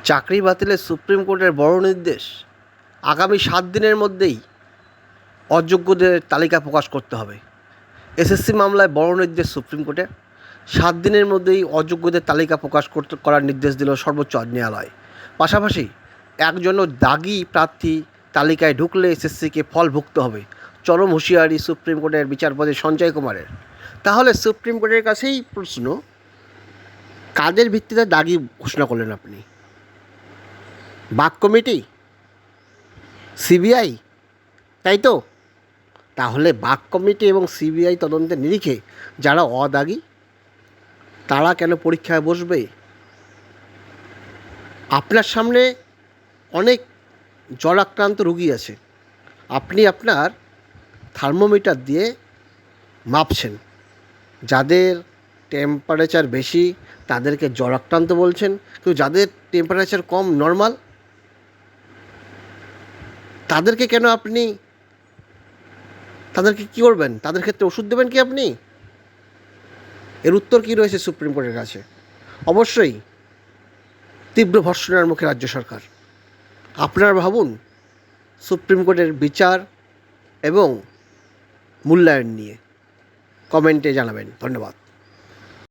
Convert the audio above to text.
চাকরি বাতিলের সুপ্রিম কোর্টের বড় নির্দেশ। আগামী 7 দিনের মধ্যেই অযোগ্যদের তালিকা প্রকাশ করতে হবে। এসএসসি মামলায় বড় নির্দেশ সুপ্রিম কোর্টের। 7 দিনের মধ্যেই অযোগ্যদের তালিকা প্রকাশ করার নির্দেশ দিল সর্বোচ্চ ন্যায়ালয়। পাশাপাশি একজনও দাগি প্রার্থী তালিকায় ঢুকলে এসএসসিকে ফল ভুগতে হবে। চরম হুঁশিয়ারি সুপ্রিম কোর্টের বিচারপতি সঞ্জয় কুমারের। তাহলে সুপ্রিম কোর্টের কাছেই প্রশ্ন, কাদের ভিত্তিতে দাগি ঘোষণা করলেন আপনি? বাক কমিটি, সিবিআই, তাই তো? তাহলে বাক কমিটি এবং সিবিআই তদন্তের নিরিখে যারা অদাগী তারা কেন পরীক্ষায় বসবে? আপনার সামনে অনেক জলাক্রান্ত রুগী আছে, আপনি আপনার থার্মোমিটার দিয়ে মাপছেন। যাদের টেম্পারেচার বেশি তাদেরকে জলাক্রান্ত বলছেন, কিন্তু যাদের টেম্পারেচার কম, নর্মাল, তাদেরকে কেন আপনি তাদেরকে কী করবেন? তাদের ক্ষেত্রে ওষুধ দেবেন কি আপনি? এর উত্তর কী রয়েছে সুপ্রিম কোর্টের কাছে? অবশ্যই তীব্র ভর্ৎসনার মুখে রাজ্য সরকার। আপনারা ভাবুন সুপ্রিম কোর্টের বিচার এবং মূল্যায়ন নিয়ে। কমেন্টে জানাবেন। ধন্যবাদ।